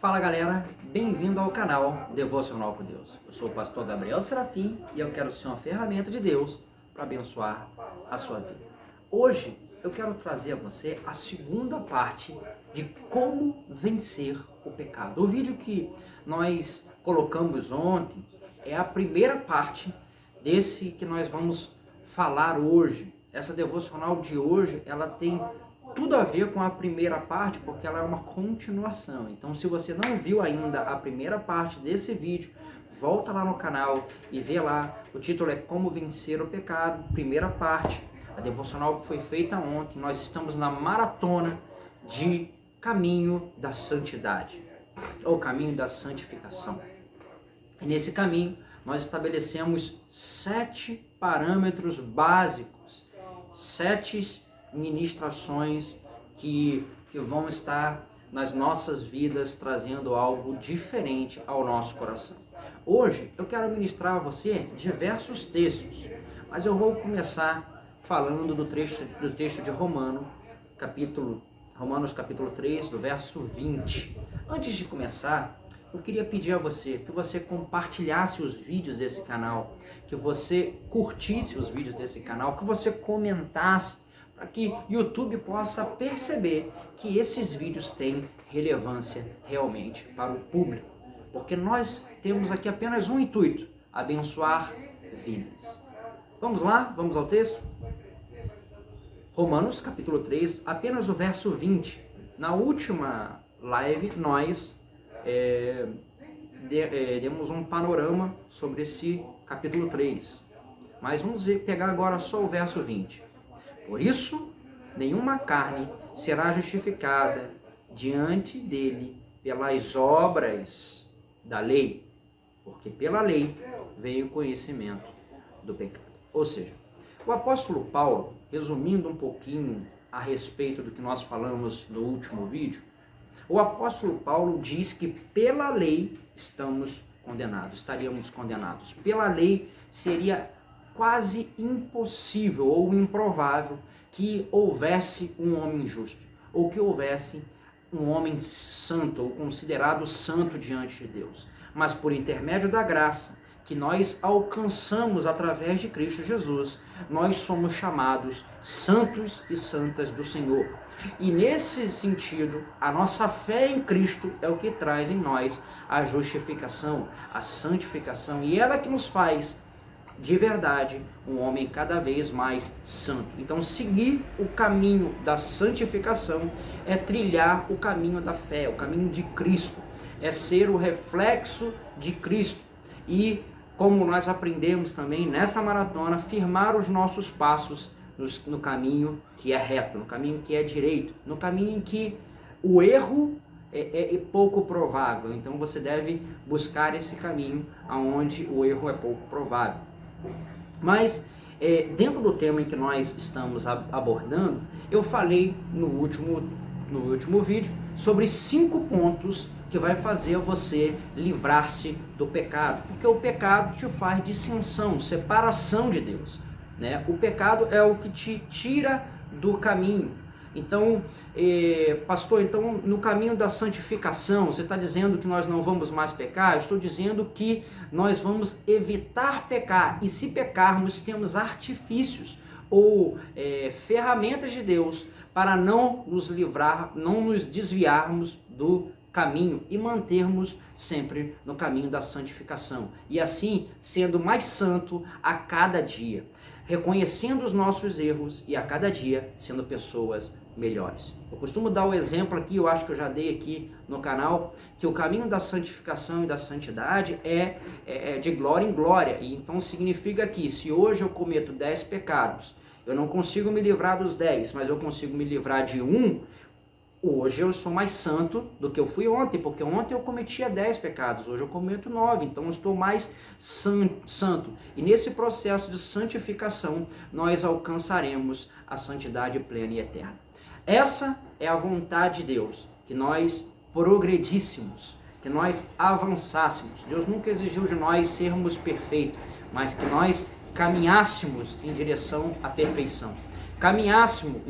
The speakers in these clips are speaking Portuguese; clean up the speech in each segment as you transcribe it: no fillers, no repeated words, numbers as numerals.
Fala galera, bem-vindo ao canal Devocional com Deus. Eu sou o pastor Gabriel Serafim e eu quero ser uma ferramenta de Deus para abençoar a sua vida. Hoje eu quero trazer a você a segunda parte de como vencer o pecado. O vídeo que nós colocamos ontem é a primeira parte desse que nós vamos falar hoje. Essa devocional de hoje, ela tem tudo a ver com a primeira parte, porque ela é uma continuação. Então, se você não viu ainda a primeira parte desse vídeo, volta lá no canal e vê lá. O título é Como Vencer o Pecado, primeira parte. A devocional que foi feita ontem. Nós estamos na maratona de caminho da santidade, ou caminho da santificação. E nesse caminho, nós estabelecemos 7 parâmetros básicos, 7 ministrações que vão estar nas nossas vidas trazendo algo diferente ao nosso coração. Hoje eu quero ministrar a você diversos textos, mas eu vou começar falando do texto de Romanos capítulo 3, do verso 20. Antes de começar, eu queria pedir a você que você compartilhasse os vídeos desse canal, que você curtisse os vídeos desse canal, que você comentasse, para que o YouTube possa perceber que esses vídeos têm relevância realmente para o público. Porque nós temos aqui apenas um intuito: abençoar vidas. Vamos lá? Vamos ao texto? Romanos capítulo 3, apenas o verso 20. Na última live nós demos um panorama sobre esse capítulo 3. Mas vamos pegar agora só o verso 20. Por isso, nenhuma carne será justificada diante dele pelas obras da lei, porque pela lei veio o conhecimento do pecado. Ou seja, o apóstolo Paulo, resumindo um pouquinho a respeito do que nós falamos no último vídeo, o apóstolo Paulo diz que pela lei estaríamos condenados. Pela lei seria quase impossível ou improvável que houvesse um homem justo, ou que houvesse um homem santo, ou considerado santo diante de Deus. Mas por intermédio da graça que nós alcançamos através de Cristo Jesus, nós somos chamados santos e santas do Senhor. E nesse sentido, a nossa fé em Cristo é o que traz em nós a justificação, a santificação, e ela que nos faz de verdade um homem cada vez mais santo. Então, seguir o caminho da santificação é trilhar o caminho da fé, o caminho de Cristo, é ser o reflexo de Cristo. E como nós aprendemos também nesta maratona, firmar os nossos passos no caminho que é reto, no caminho que é direito, no caminho em que o erro é pouco provável. Então você deve buscar esse caminho onde o erro é pouco provável. Mas dentro do tema em que nós estamos abordando, eu falei no último vídeo sobre 5 pontos que vai fazer você livrar-se do pecado, porque o pecado te faz dissensão, separação de Deus, né? O pecado é o que te tira do caminho. Então, pastor, então no caminho da santificação, você está dizendo que nós não vamos mais pecar? Eu estou dizendo que nós vamos evitar pecar, e se pecarmos, temos artifícios ou ferramentas de Deus para não nos livrar, não nos desviarmos do caminho e mantermos sempre no caminho da santificação. E assim, sendo mais santo a cada dia, reconhecendo os nossos erros e a cada dia sendo pessoas melhores. Eu costumo dar o exemplo aqui, eu acho que eu já dei aqui no canal, que o caminho da santificação e da santidade é de glória em glória. E então significa que se hoje eu cometo 10 pecados, eu não consigo me livrar dos 10, mas eu consigo me livrar de um. Hoje eu sou mais santo do que eu fui ontem, porque ontem eu cometia 10 pecados, hoje eu cometo 9, então eu estou mais santo. E nesse processo de santificação, nós alcançaremos a santidade plena e eterna. Essa é a vontade de Deus, que nós progredíssemos, que nós avançássemos. Deus nunca exigiu de nós sermos perfeitos, mas que nós caminhássemos em direção à perfeição. Caminhássemos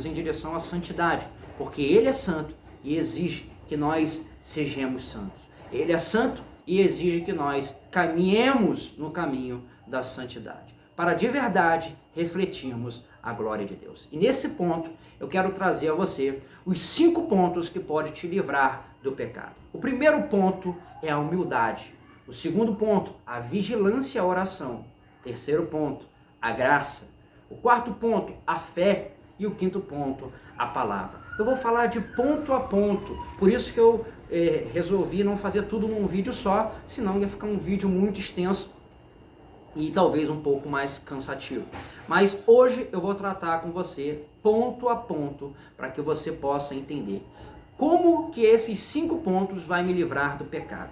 em direção à santidade, porque Ele é santo e exige que nós sejamos santos. Ele é santo e exige que nós caminhemos no caminho da santidade, para de verdade refletirmos a glória de Deus. E nesse ponto, eu quero trazer a você os 5 pontos que podem te livrar do pecado. O primeiro ponto é a humildade. O segundo ponto, a vigilância e a oração. O terceiro ponto, a graça. O quarto ponto, a fé. E o quinto ponto, a palavra. Eu vou falar de ponto a ponto, por isso que eu resolvi não fazer tudo num vídeo só, senão ia ficar um vídeo muito extenso e talvez um pouco mais cansativo. Mas hoje eu vou tratar com você ponto a ponto, para que você possa entender como que esses 5 pontos vai me livrar do pecado.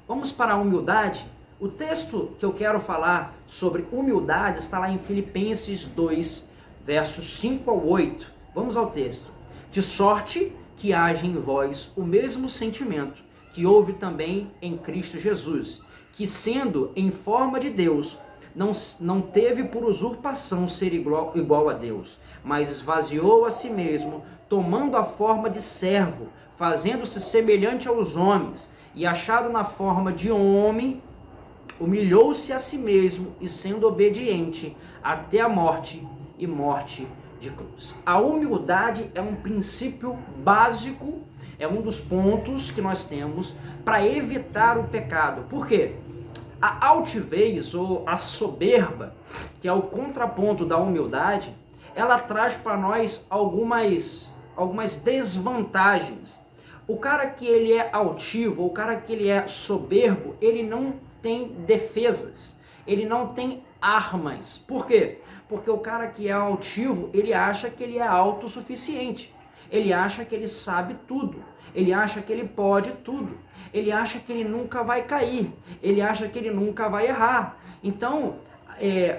Vamos para a humildade? O texto que eu quero falar sobre humildade está lá em Filipenses 2, versos 5 ao 8. Vamos ao texto. De sorte que haja em vós o mesmo sentimento que houve também em Cristo Jesus, que sendo em forma de Deus, não teve por usurpação ser igual a Deus, mas esvaziou a si mesmo, tomando a forma de servo, fazendo-se semelhante aos homens, e achado na forma de homem, humilhou-se a si mesmo, e sendo obediente até a morte, e morte de cruz. A humildade é um princípio básico, é um dos pontos que nós temos para evitar o pecado. Por quê? A altivez ou a soberba, que é o contraponto da humildade, ela traz para nós algumas desvantagens. O cara que ele é altivo, o cara que ele é soberbo, ele não tem defesas, ele não tem armas. Por quê? Porque o cara que é altivo, ele acha que ele é autossuficiente, ele acha que ele sabe tudo, ele acha que ele pode tudo, ele acha que ele nunca vai cair, ele acha que ele nunca vai errar. Então,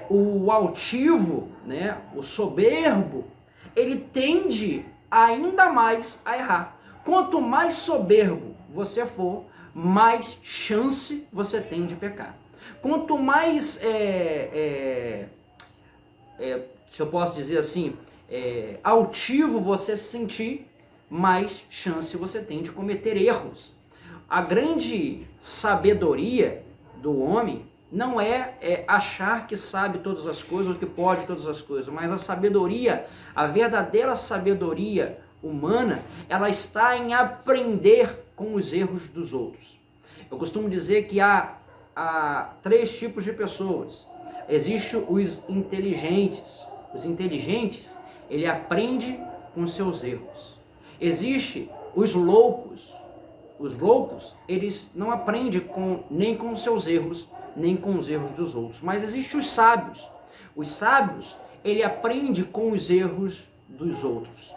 o altivo, né, o soberbo, ele tende ainda mais a errar. Quanto mais soberbo você for, mais chance você tem de pecar. Quanto mais, se eu posso dizer assim, altivo você se sentir, mais chance você tem de cometer erros. A grande sabedoria do homem não é achar que sabe todas as coisas ou que pode todas as coisas, mas a sabedoria, a verdadeira sabedoria humana, ela está em aprender com os erros dos outros. Eu costumo dizer que há 3 tipos de pessoas. Existem os inteligentes. Os inteligentes, ele aprende com seus erros. Existem os loucos. Os loucos, eles não aprendem nem com os seus erros, nem com os erros dos outros. Mas existem os sábios. Os sábios, ele aprende com os erros dos outros.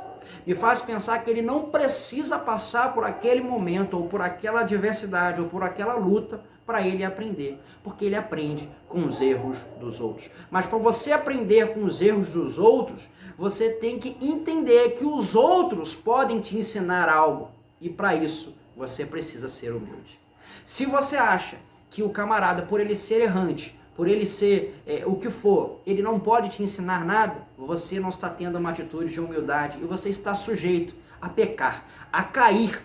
Me faz pensar que ele não precisa passar por aquele momento, ou por aquela adversidade, ou por aquela luta, para ele aprender, porque ele aprende com os erros dos outros. Mas para você aprender com os erros dos outros, você tem que entender que os outros podem te ensinar algo, e para isso você precisa ser humilde. Se você acha que o camarada, por ele ser errante, por ele ser o que for, ele não pode te ensinar nada, você não está tendo uma atitude de humildade, e você está sujeito a pecar, a cair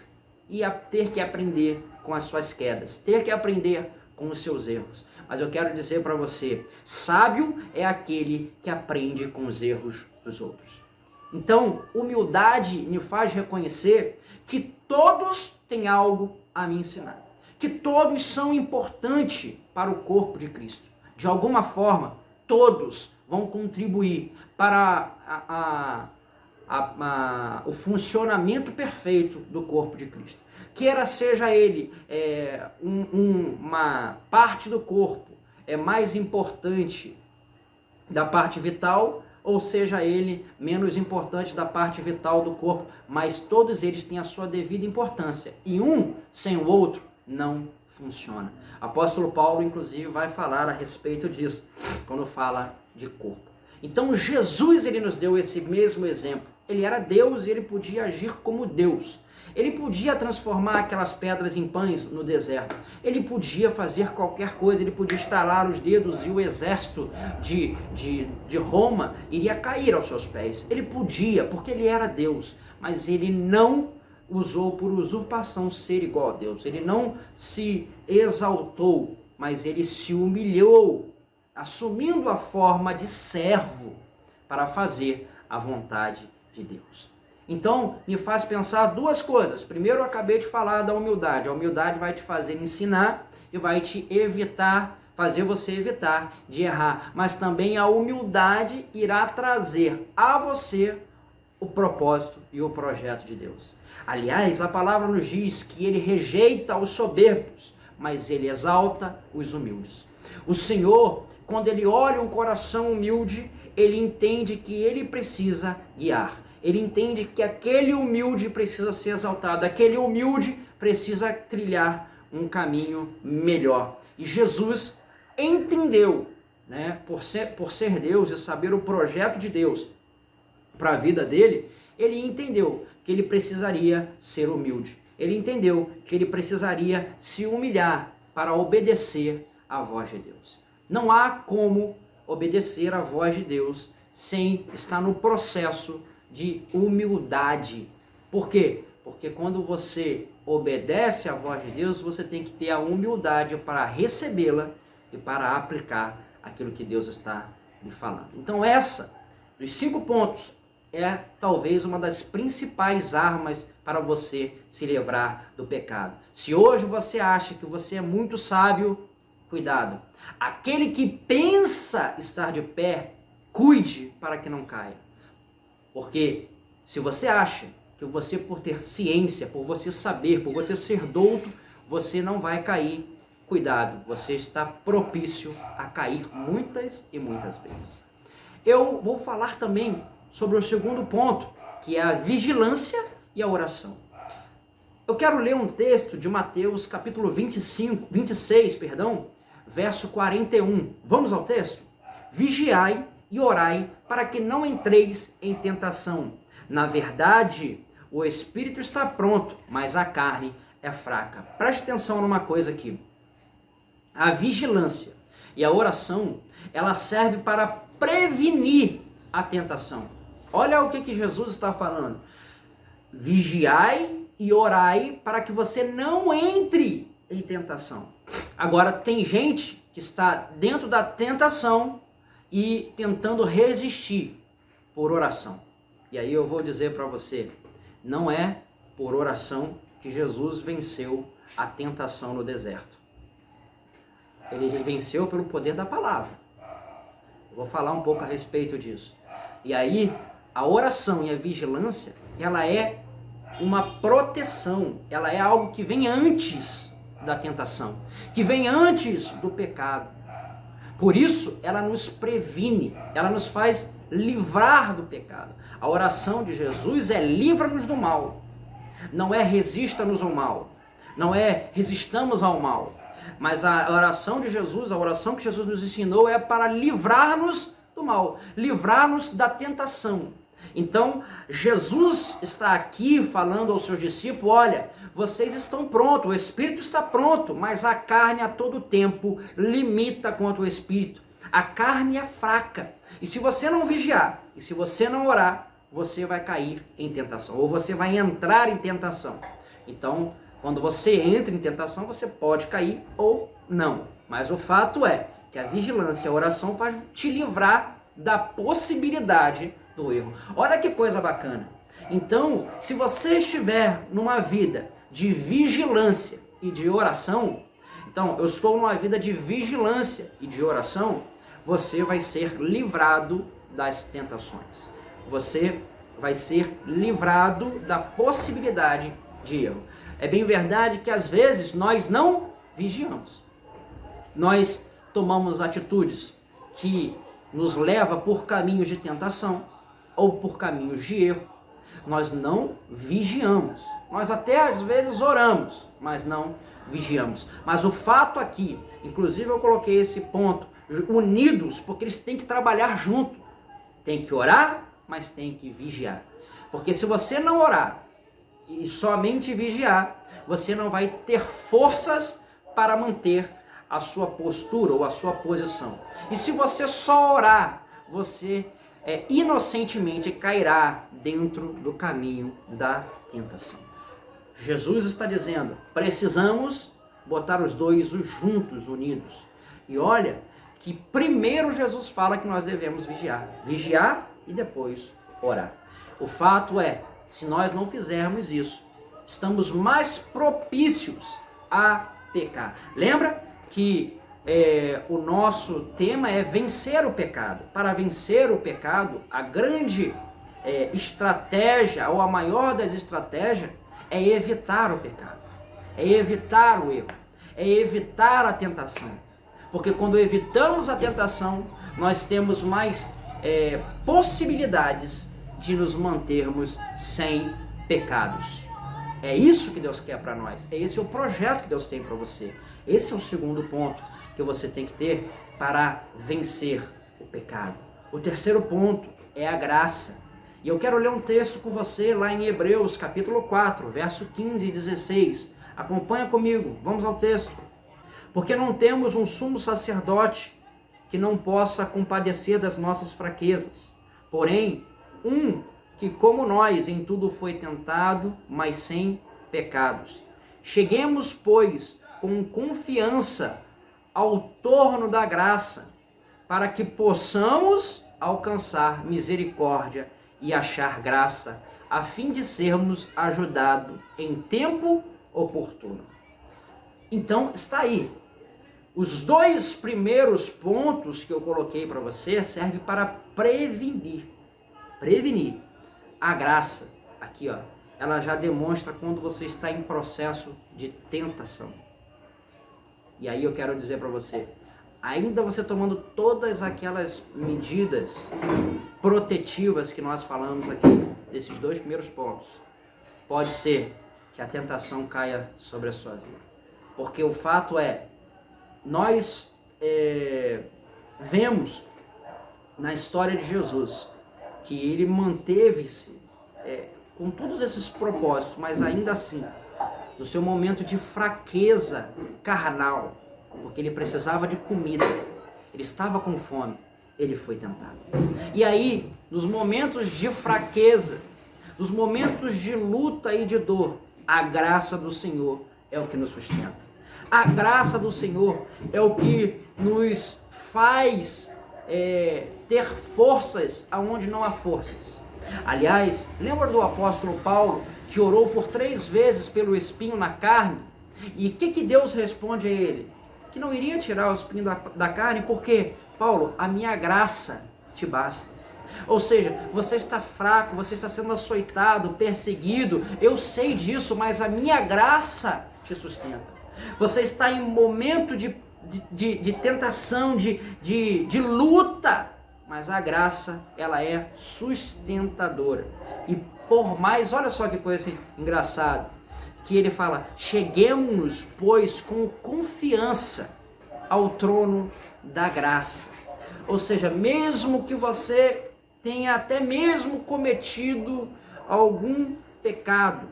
e a ter que aprender com as suas quedas, ter que aprender com os seus erros. Mas eu quero dizer para você, sábio é aquele que aprende com os erros dos outros. Então, humildade me faz reconhecer que todos têm algo a me ensinar, que todos são importantes para o corpo de Cristo. De alguma forma, todos vão contribuir para o funcionamento perfeito do corpo de Cristo. Queira seja ele uma parte do corpo mais importante da parte vital, ou seja ele menos importante da parte vital do corpo, mas todos eles têm a sua devida importância, e um sem o outro não funciona. Apóstolo Paulo, inclusive, vai falar a respeito disso, quando fala de corpo. Então, Jesus, ele nos deu esse mesmo exemplo. Ele era Deus e ele podia agir como Deus. Ele podia transformar aquelas pedras em pães no deserto. Ele podia fazer qualquer coisa, ele podia estalar os dedos e o exército de Roma iria cair aos seus pés. Ele podia, porque ele era Deus, mas ele não usou por usurpação ser igual a Deus. Ele não se exaltou, mas ele se humilhou, assumindo a forma de servo para fazer a vontade de Deus. Então, me faz pensar duas coisas. Primeiro, eu acabei de falar da humildade. A humildade vai te fazer ensinar e vai te fazer você evitar de errar. Mas também a humildade irá trazer a você o propósito e o projeto de Deus. Aliás, a palavra nos diz que ele rejeita os soberbos, mas ele exalta os humildes. O Senhor, quando ele olha um coração humilde, ele entende que ele precisa guiar. Ele entende que aquele humilde precisa ser exaltado, aquele humilde precisa trilhar um caminho melhor. E Jesus entendeu, né, por ser Deus e saber o projeto de Deus para a vida dele, ele entendeu que ele precisaria ser humilde. Ele entendeu que ele precisaria se humilhar para obedecer à voz de Deus. Não há como obedecer à voz de Deus sem estar no processo de humildade. Por quê? Porque quando você obedece à voz de Deus, você tem que ter a humildade para recebê-la e para aplicar aquilo que Deus está lhe falando. Então essa, dos 5 pontos, é talvez uma das principais armas para você se livrar do pecado. Se hoje você acha que você é muito sábio, cuidado. Aquele que pensa estar de pé, cuide para que não caia. Porque se você acha que você, por ter ciência, por você saber, por você ser douto, você não vai cair, cuidado, você está propício a cair muitas e muitas vezes. Eu vou falar também sobre o segundo ponto, que é a vigilância e a oração. Eu quero ler um texto de Mateus, capítulo 26, verso 41. Vamos ao texto? Vigiai e orai para que não entreis em tentação. Na verdade, o espírito está pronto, mas a carne é fraca. Preste atenção numa coisa aqui. A vigilância e a oração, ela serve para prevenir a tentação. Olha o que Jesus está falando. Vigiai e orai para que você não entre em tentação. Agora, tem gente que está dentro da tentação e tentando resistir por oração. E aí eu vou dizer para você, não é por oração que Jesus venceu a tentação no deserto. Ele venceu pelo poder da palavra. Eu vou falar um pouco a respeito disso. E aí, a oração e a vigilância, ela é uma proteção, ela é algo que vem antes da tentação, que vem antes do pecado. Por isso, ela nos previne, ela nos faz livrar do pecado. A oração de Jesus é livra-nos do mal. Não é resista-nos ao mal. Não é resistamos ao mal. Mas a oração de Jesus, a oração que Jesus nos ensinou é para livrar-nos do mal, livrar-nos da tentação. Então, Jesus está aqui falando aos seus discípulos, olha, vocês estão prontos, o Espírito está pronto, mas a carne a todo tempo limita contra o Espírito. A carne é fraca. E se você não vigiar, e se você não orar, você vai cair em tentação, ou você vai entrar em tentação. Então, quando você entra em tentação, você pode cair ou não. Mas o fato é que a vigilância e a oração faz te livrar da possibilidade do erro. Olha que coisa bacana. Então, se você estiver numa vida de vigilância e de oração, então eu estou numa vida de vigilância e de oração, você vai ser livrado das tentações. Você vai ser livrado da possibilidade de erro. É bem verdade que às vezes nós não vigiamos. Nós tomamos atitudes que nos levam por caminhos de tentação ou por caminhos de erro. Nós não vigiamos. Nós até às vezes oramos, mas não vigiamos. Mas o fato aqui, inclusive eu coloquei esse ponto, unidos, porque eles têm que trabalhar junto. Tem que orar, mas tem que vigiar. Porque se você não orar e somente vigiar, você não vai ter forças para manter a sua postura ou a sua posição. E se você só orar, você inocentemente cairá dentro do caminho da tentação. Jesus está dizendo, precisamos botar os dois juntos, unidos. E olha que primeiro Jesus fala que nós devemos vigiar. Vigiar e depois orar. O fato é, se nós não fizermos isso, estamos mais propícios a pecar. Lembra que o nosso tema é vencer o pecado. Para vencer o pecado, a grande estratégia, ou a maior das estratégias, é evitar o pecado, é evitar o erro, é evitar a tentação. Porque quando evitamos a tentação, nós temos mais possibilidades de nos mantermos sem pecados. É isso que Deus quer para nós, esse é o projeto que Deus tem para você. Esse é o segundo ponto que você tem que ter para vencer o pecado. O terceiro ponto é a graça. E eu quero ler um texto com você lá em Hebreus, capítulo 4, verso 15 e 16. Acompanha comigo, vamos ao texto. Porque não temos um sumo sacerdote que não possa compadecer das nossas fraquezas. Porém, um que como nós em tudo foi tentado, mas sem pecados. Cheguemos, pois, com confiança ao torno da graça, para que possamos alcançar misericórdia e achar graça, a fim de sermos ajudados em tempo oportuno. Então, está aí. Os dois primeiros pontos que eu coloquei para você servem para prevenir. A graça, aqui ó, ela já demonstra quando você está em processo de tentação. E aí eu quero dizer para você, ainda você tomando todas aquelas medidas protetivas que nós falamos aqui, desses dois primeiros pontos, pode ser que a tentação caia sobre a sua vida. Porque o fato é, nós vemos na história de Jesus que ele manteve-se com todos esses propósitos, mas ainda assim, no seu momento de fraqueza carnal, porque ele precisava de comida, ele estava com fome, ele foi tentado. E aí, nos momentos de fraqueza, nos momentos de luta e de dor, a graça do Senhor é o que nos sustenta. A graça do Senhor é o que nos faz ter forças aonde não há forças. Aliás, lembra do apóstolo Paulo, que orou por 3 vezes pelo espinho na carne? E o que Deus responde a ele? Que não iria tirar o espinho da carne, porque, Paulo, a minha graça te basta. Ou seja, você está fraco, você está sendo açoitado, perseguido, eu sei disso, mas a minha graça te sustenta. Você está em momento de tentação, de luta, mas a graça, ela é sustentadora. E por mais, olha só que coisa assim, engraçada, que ele fala, cheguemos, pois, com confiança ao trono da graça. Ou seja, mesmo que você tenha até mesmo cometido algum pecado,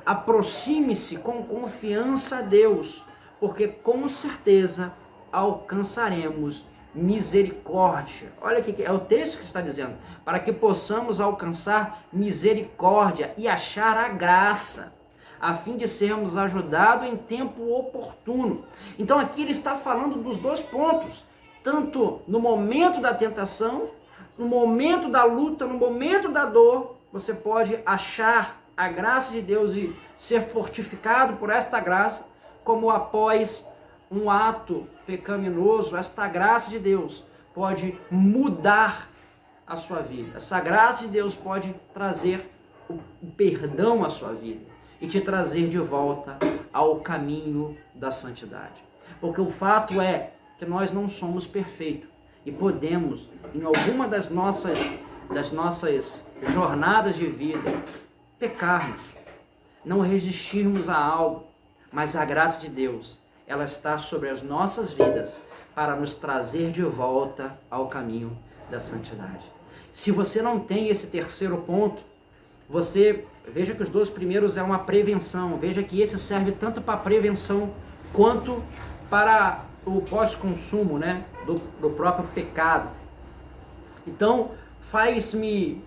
aproxime-se com confiança a Deus, porque com certeza alcançaremos misericórdia. Olha que é o texto que está dizendo, para que possamos alcançar misericórdia e achar a graça, a fim de sermos ajudados em tempo oportuno. Então aqui ele está falando dos dois pontos, tanto no momento da tentação, no momento da luta, no momento da dor, você pode achar a graça de Deus e ser fortificado por esta graça, como após um ato pecaminoso, esta graça de Deus pode mudar a sua vida. Essa graça de Deus pode trazer o perdão à sua vida e te trazer de volta ao caminho da santidade. Porque o fato é que nós não somos perfeitos e podemos, em alguma das nossas jornadas de vida, pecarmos, não resistirmos a algo, mas a graça de Deus, ela está sobre as nossas vidas para nos trazer de volta ao caminho da santidade. Se você não tem esse terceiro ponto, você veja que os 2 primeiros é uma prevenção, veja que esse serve tanto para prevenção quanto para o pós-consumo, né, do próprio pecado. Então, faz-me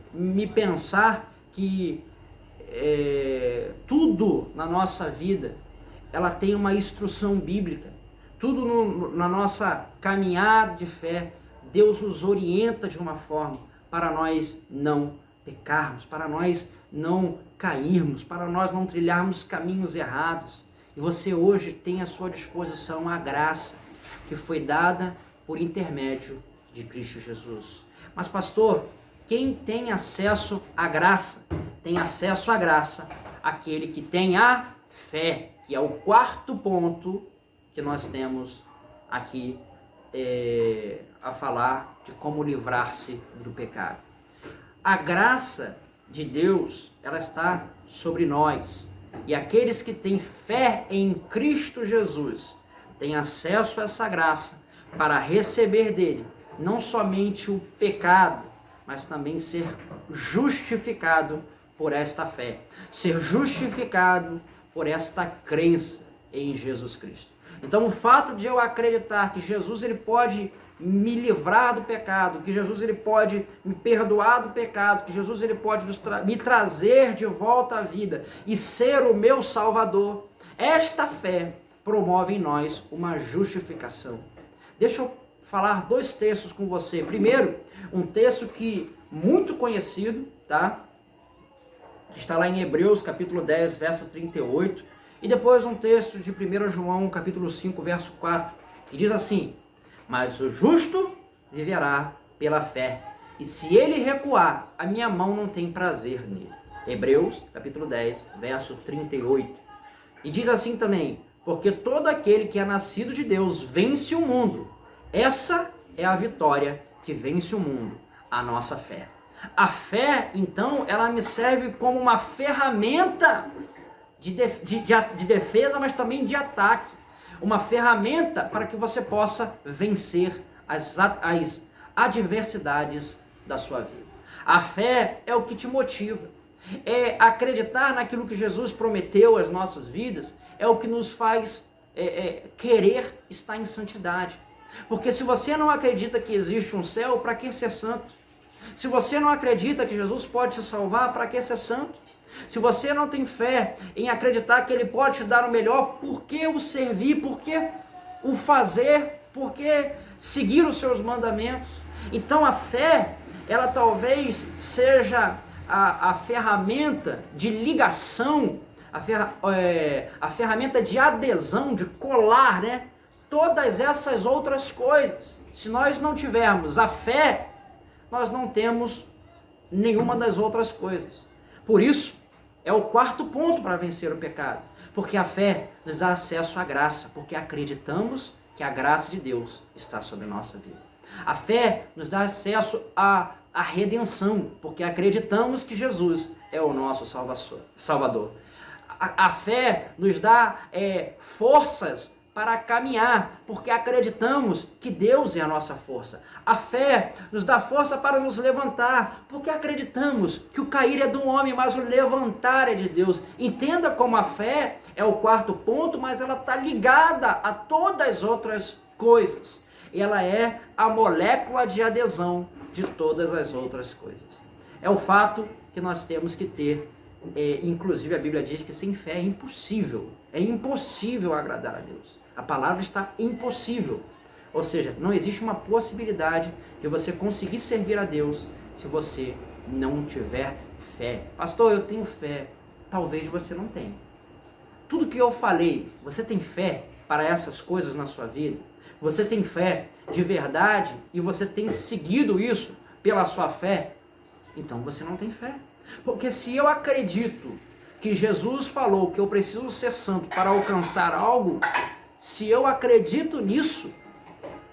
pensar que tudo na nossa vida, ela tem uma instrução bíblica. Tudo na nossa caminhada de fé, Deus nos orienta de uma forma para nós não pecarmos, para nós não cairmos, para nós não trilharmos caminhos errados. E você hoje tem à sua disposição a graça que foi dada por intermédio de Cristo Jesus. Mas, pastor, quem tem acesso à graça? Tem acesso à graça aquele que tem a fé, que é o quarto ponto que nós temos aqui a falar de como livrar-se do pecado. A graça de Deus, ela está sobre nós. E aqueles que têm fé em Cristo Jesus têm acesso a essa graça para receber dele não somente o pecado, mas também ser justificado por esta fé, ser justificado por esta crença em Jesus Cristo. Então, o fato de eu acreditar que Jesus ele pode me livrar do pecado, que Jesus ele pode me perdoar do pecado, que Jesus ele pode me trazer de volta à vida e ser o meu Salvador, esta fé promove em nós uma justificação. Deixa eu falar dois textos com você. Primeiro, um texto que muito conhecido, tá? Que está lá em Hebreus, capítulo 10, verso 38, e depois um texto de 1 João, capítulo 5, verso 4, que diz assim: mas o justo viverá pela fé, e se ele recuar, a minha mão não tem prazer nele. Hebreus, capítulo 10, verso 38. E diz assim também: porque todo aquele que é nascido de Deus vence o mundo. Essa é a vitória que vence o mundo, a nossa fé. A fé, então, ela me serve como uma ferramenta de defesa, mas também de ataque. Uma ferramenta para que você possa vencer as adversidades da sua vida. A fé é o que te motiva. É acreditar naquilo que Jesus prometeu às nossas vidas, é o que nos faz querer estar em santidade. Porque se você não acredita que existe um céu, para que ser santo? Se você não acredita que Jesus pode te salvar, para que ser santo? Se você não tem fé em acreditar que Ele pode te dar o melhor, por que o servir? Por que o fazer? Por que seguir os seus mandamentos? Então a fé, ela talvez seja a ferramenta de ligação, a ferramenta de adesão, de colar, né? Todas essas outras coisas. Se nós não tivermos a fé, nós não temos nenhuma das outras coisas. Por isso, é o quarto ponto para vencer o pecado. Porque a fé nos dá acesso à graça, porque acreditamos que a graça de Deus está sobre a nossa vida. A fé nos dá acesso à redenção, porque acreditamos que Jesus é o nosso Salvador. A fé nos dá forças para caminhar, porque acreditamos que Deus é a nossa força. A fé nos dá força para nos levantar, porque acreditamos que o cair é do homem, mas o levantar é de Deus. Entenda como a fé é o quarto ponto, mas ela está ligada a todas as outras coisas. Ela é a molécula de adesão de todas as outras coisas. É o fato que nós temos que ter, inclusive a Bíblia diz que sem fé é impossível agradar a Deus. A palavra está impossível, ou seja, não existe uma possibilidade de você conseguir servir a Deus se você não tiver fé. Pastor, eu tenho fé. Talvez você não tenha. Tudo que eu falei, você tem fé para essas coisas na sua vida? Você tem fé de verdade e você tem seguido isso pela sua fé? Então você não tem fé. Porque se eu acredito que Jesus falou que eu preciso ser santo para alcançar algo, se eu acredito nisso,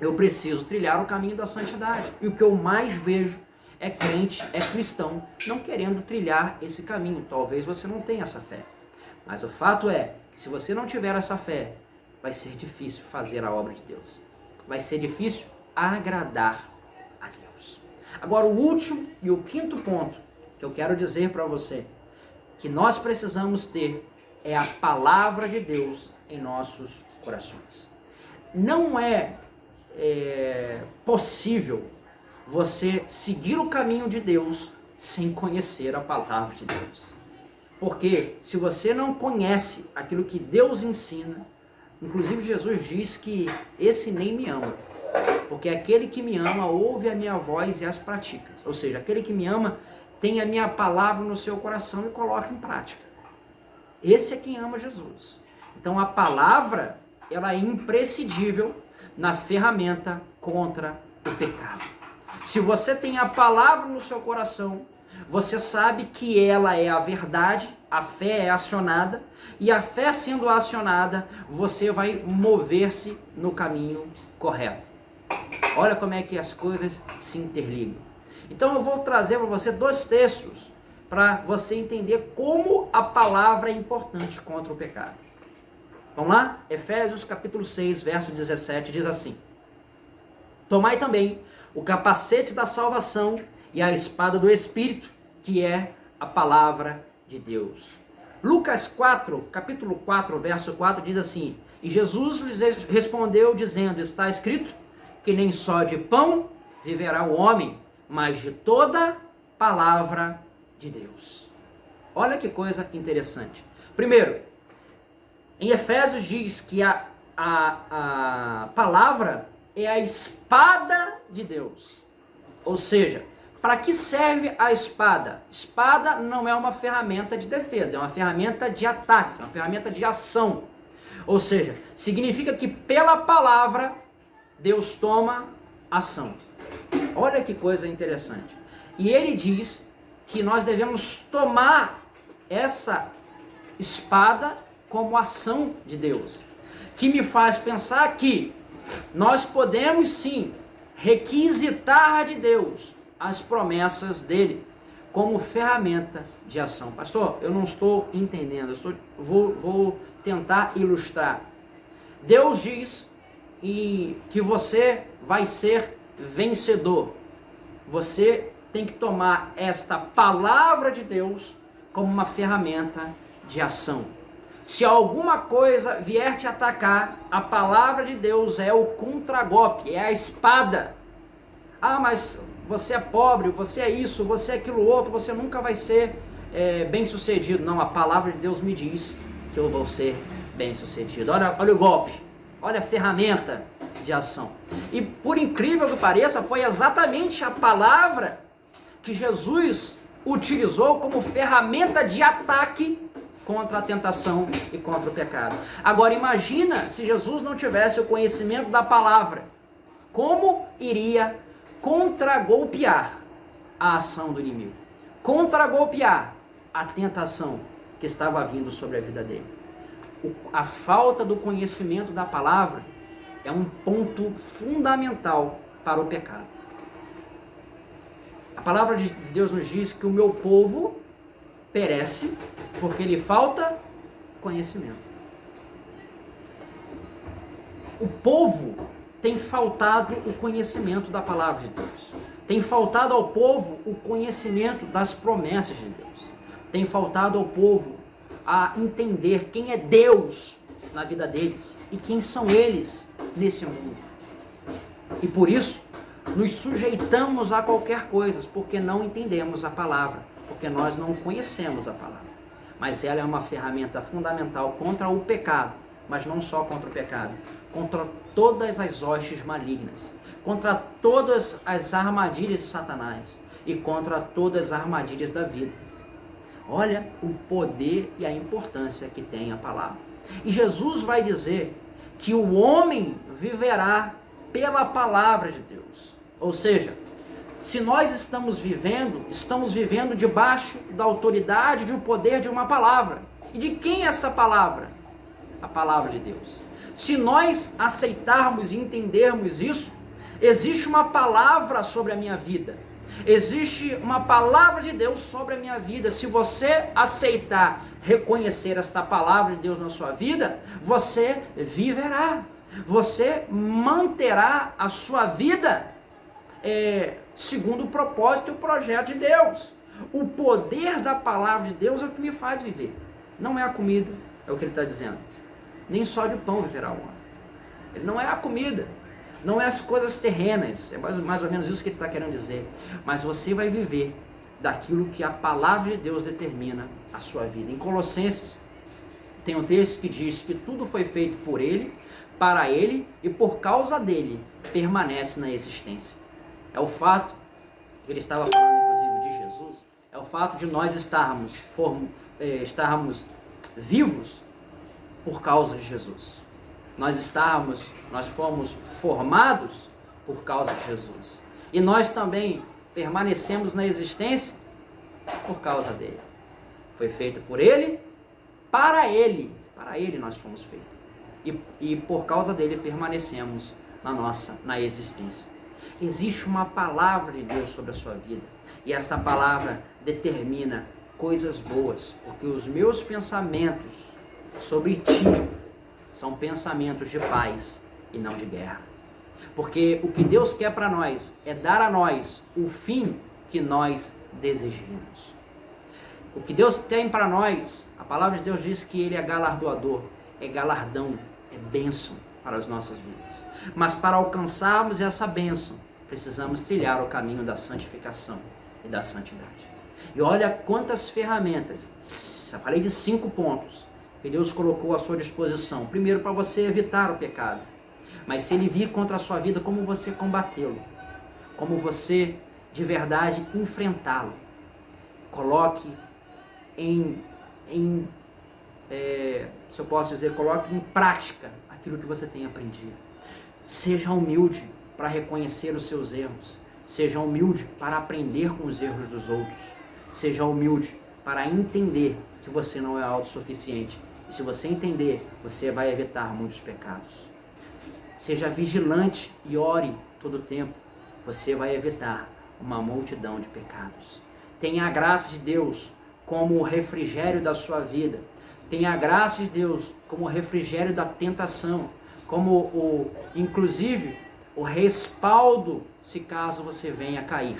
eu preciso trilhar o caminho da santidade. E o que eu mais vejo é crente, é cristão, não querendo trilhar esse caminho. Talvez você não tenha essa fé. Mas o fato é que se você não tiver essa fé, vai ser difícil fazer a obra de Deus. Vai ser difícil agradar a Deus. Agora, o último e o quinto ponto que eu quero dizer para você, que nós precisamos ter, é a palavra de Deus em nossos corações. Não é possível você seguir o caminho de Deus sem conhecer a palavra de Deus. Porque se você não conhece aquilo que Deus ensina, inclusive Jesus diz que esse nem me ama. Porque aquele que me ama ouve a minha voz e as pratica. Ou seja, aquele que me ama tem a minha palavra no seu coração e coloca em prática. Esse é quem ama Jesus. Então a palavra, ela é imprescindível na ferramenta contra o pecado. Se você tem a palavra no seu coração, você sabe que ela é a verdade, a fé é acionada, e a fé sendo acionada, você vai mover-se no caminho correto. Olha como é que as coisas se interligam. Então eu vou trazer para você 2 textos para você entender como a palavra é importante contra o pecado. Vamos lá? Efésios capítulo 6, verso 17, diz assim: tomai também o capacete da salvação e a espada do Espírito, que é a palavra de Deus. Lucas 4, capítulo 4, verso 4, diz assim: e Jesus lhes respondeu, dizendo, está escrito, que nem só de pão viverá o homem, mas de toda palavra de Deus. Olha que coisa interessante. Primeiro, em Efésios diz que a palavra é a espada de Deus. Ou seja, para que serve a espada? Espada não é uma ferramenta de defesa, é uma ferramenta de ataque, é uma ferramenta de ação. Ou seja, significa que pela palavra Deus toma ação. Olha que coisa interessante. E ele diz que nós devemos tomar essa espada como ação de Deus. Que me faz pensar que nós podemos sim requisitar de Deus as promessas dele como ferramenta de ação. Pastor, eu não estou entendendo, vou tentar ilustrar. Deus diz que você vai ser vencedor. Você tem que tomar esta palavra de Deus como uma ferramenta de ação. Se alguma coisa vier te atacar, a palavra de Deus é o contragolpe, é a espada. Ah, mas você é pobre, você é isso, você é aquilo outro, você nunca vai ser bem sucedido. Não, a palavra de Deus me diz que eu vou ser bem sucedido. Olha o golpe, olha a ferramenta de ação. E por incrível que pareça, foi exatamente a palavra que Jesus utilizou como ferramenta de ataque contra a tentação e contra o pecado. Agora imagina se Jesus não tivesse o conhecimento da palavra. Como iria contragolpear a ação do inimigo? Contragolpear a tentação que estava vindo sobre a vida dele. A falta do conhecimento da palavra é um ponto fundamental para o pecado. A palavra de Deus nos diz que o meu povo perece porque lhe falta conhecimento. O povo tem faltado o conhecimento da palavra de Deus. Tem faltado ao povo o conhecimento das promessas de Deus. Tem faltado ao povo a entender quem é Deus na vida deles e quem são eles nesse mundo. E por isso, nos sujeitamos a qualquer coisa, porque não entendemos a palavra, porque nós não conhecemos a palavra. Mas ela é uma ferramenta fundamental contra o pecado, mas não só contra o pecado, contra todas as hostes malignas, contra todas as armadilhas de Satanás e contra todas as armadilhas da vida. Olha o poder e a importância que tem a palavra. E Jesus vai dizer que o homem viverá pela palavra de Deus. Ou seja, se nós estamos vivendo debaixo da autoridade, de um poder de uma palavra. E de quem é essa palavra? A palavra de Deus. Se nós aceitarmos e entendermos isso, existe uma palavra sobre a minha vida. Existe uma palavra de Deus sobre a minha vida. Se você aceitar, reconhecer esta palavra de Deus na sua vida, você viverá. Você manterá a sua vida segundo o propósito e o projeto de Deus. O poder da palavra de Deus é o que me faz viver. Não é a comida, é o que ele está dizendo. Nem só de pão viverá o homem. Ele não é a comida, não é as coisas terrenas, é mais ou menos isso que ele está querendo dizer. Mas você vai viver daquilo que a palavra de Deus determina a sua vida. Em Colossenses tem um texto que diz que tudo foi feito por Ele, para Ele e por causa dele permanece na existência. É o fato, que ele estava falando inclusive de Jesus, é o fato de nós estarmos vivos por causa de Jesus. Nós fomos formados por causa de Jesus. E nós também permanecemos na existência por causa dele. Foi feito por ele, para ele nós fomos feitos. E por causa dele permanecemos na existência. Existe uma palavra de Deus sobre a sua vida. E essa palavra determina coisas boas. Porque os meus pensamentos sobre ti são pensamentos de paz e não de guerra. Porque o que Deus quer para nós é dar a nós o fim que nós desejamos. O que Deus tem para nós, a palavra de Deus diz que Ele é galardoador, é galardão, é bênção para as nossas vidas. Mas para alcançarmos essa bênção, precisamos trilhar o caminho da santificação e da santidade. E olha quantas ferramentas, já falei de 5 pontos, que Deus colocou à sua disposição. Primeiro, para você evitar o pecado. Mas se ele vir contra a sua vida, como você combatê-lo? Como você, de verdade, enfrentá-lo? Coloque se eu posso dizer, coloque em prática aquilo que você tem aprendido. Seja humilde para reconhecer os seus erros. Seja humilde para aprender com os erros dos outros. Seja humilde para entender que você não é autossuficiente. E se você entender, você vai evitar muitos pecados. Seja vigilante e ore todo o tempo. Você vai evitar uma multidão de pecados. Tenha a graça de Deus como o refrigério da sua vida. Tenha a graça de Deus como o refrigério da tentação. Como inclusive, o respaldo se caso você venha a cair.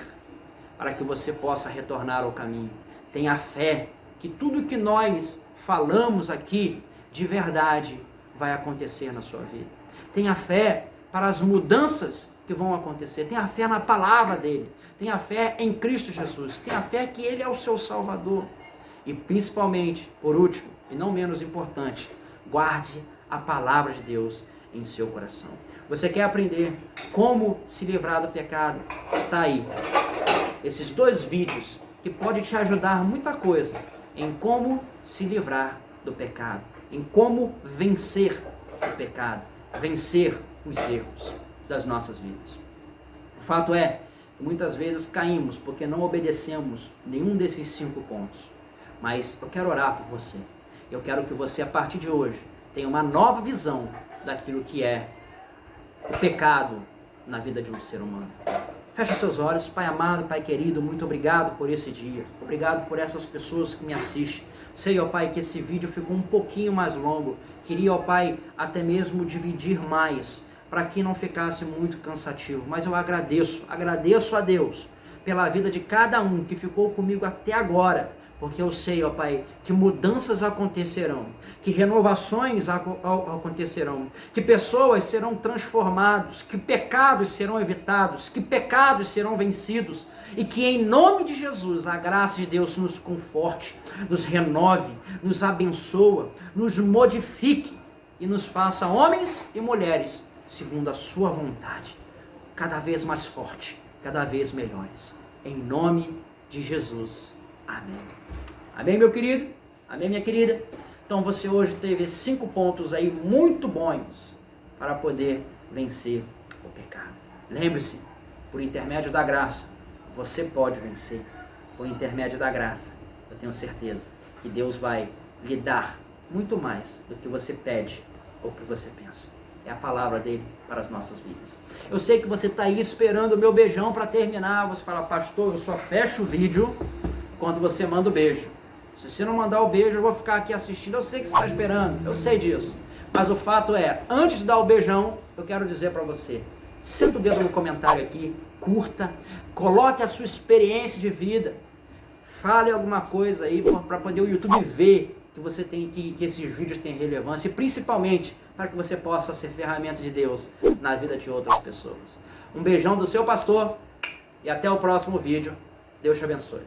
Para que você possa retornar ao caminho. Tenha fé que tudo que nós falamos aqui, de verdade, vai acontecer na sua vida. Tenha fé para as mudanças que vão acontecer. Tenha fé na palavra dele. Tenha fé em Cristo Jesus. Tenha fé que ele é o seu Salvador. E principalmente, por último, e não menos importante, guarde a palavra de Deus em seu coração. Você quer aprender como se livrar do pecado? Está aí. Esses 2 vídeos que podem te ajudar muita coisa em como se livrar do pecado. Em como vencer o pecado. Vencer os erros das nossas vidas. O fato é que muitas vezes caímos porque não obedecemos nenhum desses 5 pontos. Mas eu quero orar por você. Eu quero que você, a partir de hoje, tenha uma nova visão daquilo que é o pecado na vida de um ser humano. Feche seus olhos. Pai amado, Pai querido, muito obrigado por esse dia. Obrigado por essas pessoas que me assistem. Sei, ó Pai, que esse vídeo ficou um pouquinho mais longo. Queria, ó Pai, até mesmo dividir mais, para que não ficasse muito cansativo. Mas eu agradeço a Deus pela vida de cada um que ficou comigo até agora. Porque eu sei, ó Pai, que mudanças acontecerão, que renovações acontecerão, que pessoas serão transformadas, que pecados serão evitados, que pecados serão vencidos, e que em nome de Jesus a graça de Deus nos conforte, nos renove, nos abençoa, nos modifique e nos faça homens e mulheres segundo a sua vontade, cada vez mais forte, cada vez melhores. Em nome de Jesus. Amém. Amém, meu querido? Amém, minha querida? Então você hoje teve 5 pontos aí muito bons para poder vencer o pecado. Lembre-se, por intermédio da graça, você pode vencer. Por intermédio da graça, eu tenho certeza que Deus vai lhe dar muito mais do que você pede ou que você pensa. É a palavra dele para as nossas vidas. Eu sei que você está aí esperando o meu beijão para terminar. Você fala, pastor, eu só fecho o vídeo quando você manda o beijo. Se você não mandar o beijo, eu vou ficar aqui assistindo. Eu sei que você está esperando, eu sei disso. Mas o fato é, antes de dar o beijão, eu quero dizer para você, senta o dedo no comentário aqui, curta, coloque a sua experiência de vida, fale alguma coisa aí para poder o YouTube ver que você tem que esses vídeos têm relevância e principalmente para que você possa ser ferramenta de Deus na vida de outras pessoas. Um beijão do seu pastor e até o próximo vídeo. Deus te abençoe.